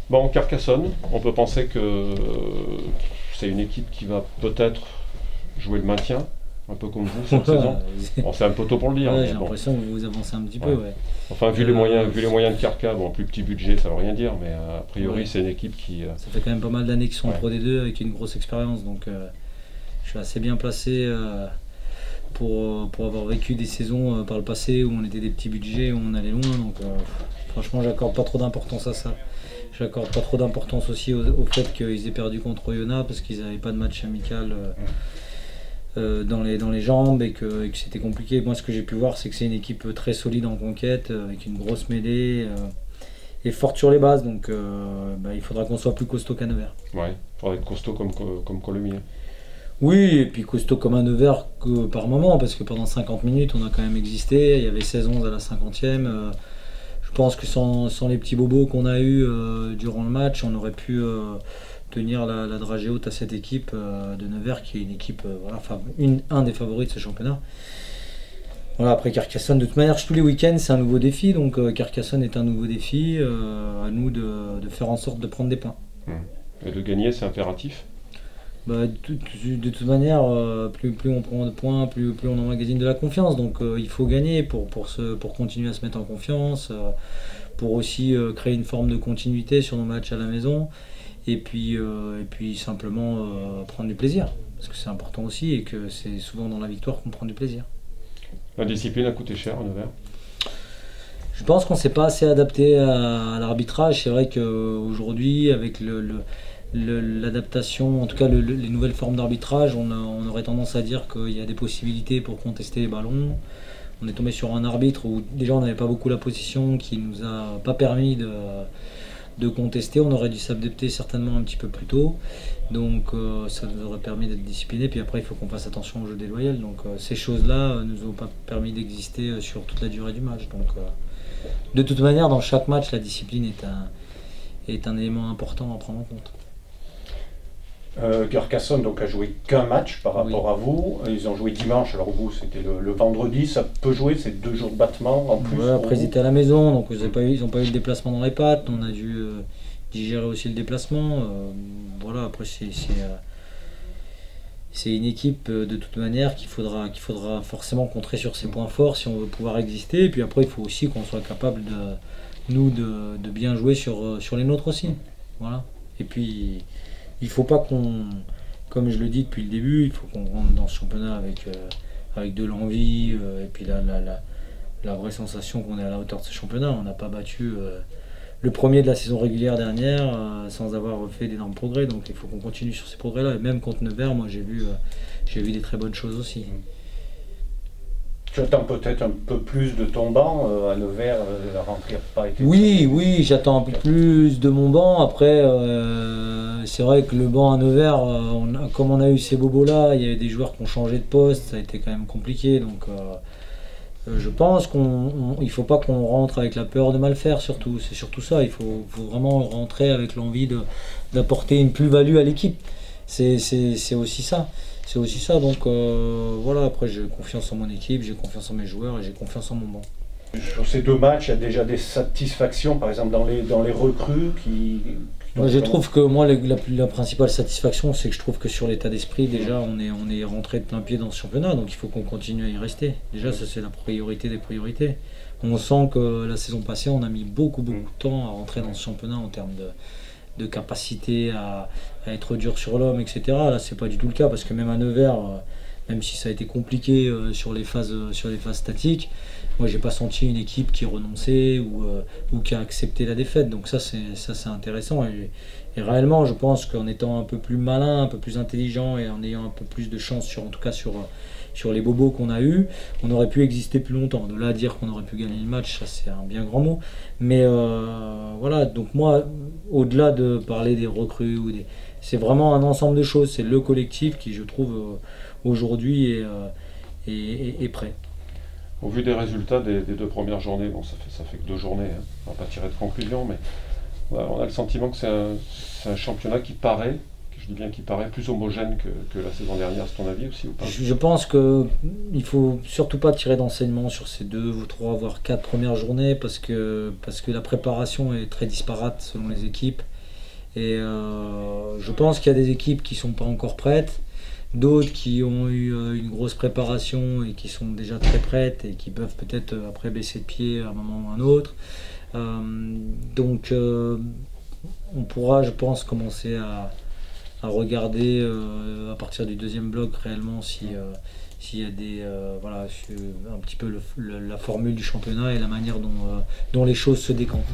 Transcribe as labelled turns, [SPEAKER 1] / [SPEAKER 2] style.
[SPEAKER 1] Bon, Carcassonne, on peut penser que c'est une équipe qui va peut-être jouer le maintien, un peu comme vous cette saison. Bon, c'est un peu tôt pour le dire.
[SPEAKER 2] Ouais,
[SPEAKER 1] Mais
[SPEAKER 2] j'ai
[SPEAKER 1] bon.
[SPEAKER 2] l'impression que vous avancez un petit peu.
[SPEAKER 1] Ouais.
[SPEAKER 2] Ouais.
[SPEAKER 1] Enfin, vu les moyens de Carca, bon, plus petit budget, ça veut rien dire, mais a priori,
[SPEAKER 2] Ouais.
[SPEAKER 1] c'est une équipe qui.
[SPEAKER 2] Ça fait quand même pas mal d'années qu'ils sont en
[SPEAKER 1] Ouais.
[SPEAKER 2] Pro D2 avec une grosse expérience, donc je suis assez bien placé pour avoir vécu des saisons par le passé où on était des petits budgets, où on allait loin. Donc franchement, j'accorde pas trop d'importance à ça. J'accorde pas trop d'importance aussi au fait qu'ils aient perdu contre Oyonnax parce qu'ils n'avaient pas de match amical dans les jambes et que c'était compliqué. Moi, ce que j'ai pu voir, c'est que c'est une équipe très solide en conquête, avec une grosse mêlée et forte sur les bases. Donc il faudra qu'on soit plus costaud qu'à Nevers.
[SPEAKER 1] Ouais, il faudrait être costaud comme Colomiers.
[SPEAKER 2] Oui, et puis costaud comme un Nevers que par moment, parce que pendant 50 minutes, on a quand même existé. Il y avait 16-11 à la 50e. Je pense que sans les petits bobos qu'on a eu durant le match, on aurait pu tenir la dragée haute à cette équipe de Nevers, qui est une équipe, un des favoris de ce championnat. Voilà, après Carcassonne, de toute manière, tous les week-ends, c'est un nouveau défi. Donc Carcassonne est un nouveau défi. À nous de faire en sorte de prendre des points.
[SPEAKER 1] Et de gagner, c'est impératif.
[SPEAKER 2] De toute manière, plus on prend de points, plus on emmagasine de la confiance. Donc il faut gagner pour continuer à se mettre en confiance, pour aussi créer une forme de continuité sur nos matchs à la maison. Et puis simplement prendre du plaisir. Parce que c'est important aussi et que c'est souvent dans la victoire qu'on prend du plaisir.
[SPEAKER 1] La discipline a coûté cher à Nevers.
[SPEAKER 2] Je pense qu'on ne s'est pas assez adapté à l'arbitrage. C'est vrai qu'aujourd'hui, avec l'adaptation, en tout cas les nouvelles formes d'arbitrage, on aurait tendance à dire qu'il y a des possibilités pour contester les ballons. On est tombé sur un arbitre où déjà on n'avait pas beaucoup la position, qui nous a pas permis de contester. On aurait dû s'adapter certainement un petit peu plus tôt, donc ça nous aurait permis d'être disciplinés. Puis après il faut qu'on fasse attention au jeu déloyal, donc ces choses-là nous ont pas permis d'exister sur toute la durée du match. Donc de toute manière, dans chaque match, la discipline est un élément important à prendre en compte.
[SPEAKER 3] Carcassonne donc a joué qu'un match par rapport à vous. Ils ont joué dimanche, alors vous c'était le vendredi. Ça peut jouer, c'est 2 jours de battement en plus.
[SPEAKER 2] Ouais, après ils étaient à la maison, donc ils n'ont pas eu le déplacement dans les pattes. On a dû digérer aussi le déplacement. Voilà, après c'est une équipe de toute manière qu'il faudra forcément contrer sur ses points forts si on veut pouvoir exister. Et puis après il faut aussi qu'on soit capable de bien jouer sur les nôtres aussi. Voilà. Et puis il faut pas comme je le dis depuis le début, il faut qu'on rentre dans ce championnat avec de l'envie et puis la vraie sensation qu'on est à la hauteur de ce championnat. On n'a pas battu le premier de la saison régulière dernière sans avoir fait d'énormes progrès, donc il faut qu'on continue sur ces progrès-là. Et même contre Nevers, moi j'ai vu des très bonnes choses aussi.
[SPEAKER 3] Tu attends peut-être un peu plus de ton banc à Nevers, la rentrée n'a pas été...
[SPEAKER 2] Oui, j'attends un peu plus de mon banc. Après, c'est vrai que le banc à Nevers, comme on a eu ces bobos-là, il y avait des joueurs qui ont changé de poste, ça a été quand même compliqué. Donc je pense qu'il ne faut pas qu'on rentre avec la peur de mal faire, surtout. C'est surtout ça, il faut vraiment rentrer avec l'envie d'apporter une plus-value à l'équipe. C'est aussi ça. C'est aussi ça, donc voilà, après j'ai confiance en mon équipe, j'ai confiance en mes joueurs et j'ai confiance en mon banc.
[SPEAKER 3] Sur ces 2 matchs, il y a déjà des satisfactions, par exemple dans les recrues qui
[SPEAKER 2] Moi, je trouve que la principale satisfaction, c'est que je trouve que sur l'état d'esprit, déjà on est rentré de plein pied dans ce championnat, donc il faut qu'on continue à y rester. Déjà ça c'est la priorité des priorités. On sent que la saison passée on a mis beaucoup de temps à rentrer dans ce championnat en termes de capacité à être dur sur l'homme, etc. Là, c'est pas du tout le cas parce que même à Nevers, même si ça a été compliqué sur les phases statiques, moi, j'ai pas senti une équipe qui renonçait ou qui a accepté la défaite. Donc ça, c'est intéressant. Et réellement, je pense qu'en étant un peu plus malin, un peu plus intelligent et en ayant un peu plus de chance, en tout cas sur les bobos qu'on a eu, on aurait pu exister plus longtemps. De là à dire qu'on aurait pu gagner le match, ça c'est un bien grand mot. Mais voilà, donc moi, au-delà de parler des recrues, c'est vraiment un ensemble de choses. C'est le collectif qui, je trouve, aujourd'hui est prêt.
[SPEAKER 1] Au vu des résultats des 2 premières journées, bon, ça fait que 2 journées, hein. On va pas tirer de conclusion, mais on a le sentiment que c'est un championnat qui paraît, je dis bien qui paraît, plus homogène que la saison dernière, c'est ton avis aussi ou pas?
[SPEAKER 2] Je pense qu'il ne faut surtout pas tirer d'enseignement sur ces 2 ou 3, voire 4 premières journées parce que la préparation est très disparate selon les équipes Et je pense qu'il y a des équipes qui ne sont pas encore prêtes, d'autres qui ont eu une grosse préparation et qui sont déjà très prêtes et qui peuvent peut-être après baisser de pied à un moment ou à un autre. Donc on pourra, je pense, commencer à regarder à partir du deuxième bloc réellement s'il y a des voilà, un petit peu la formule du championnat et la manière dont les choses se décantent.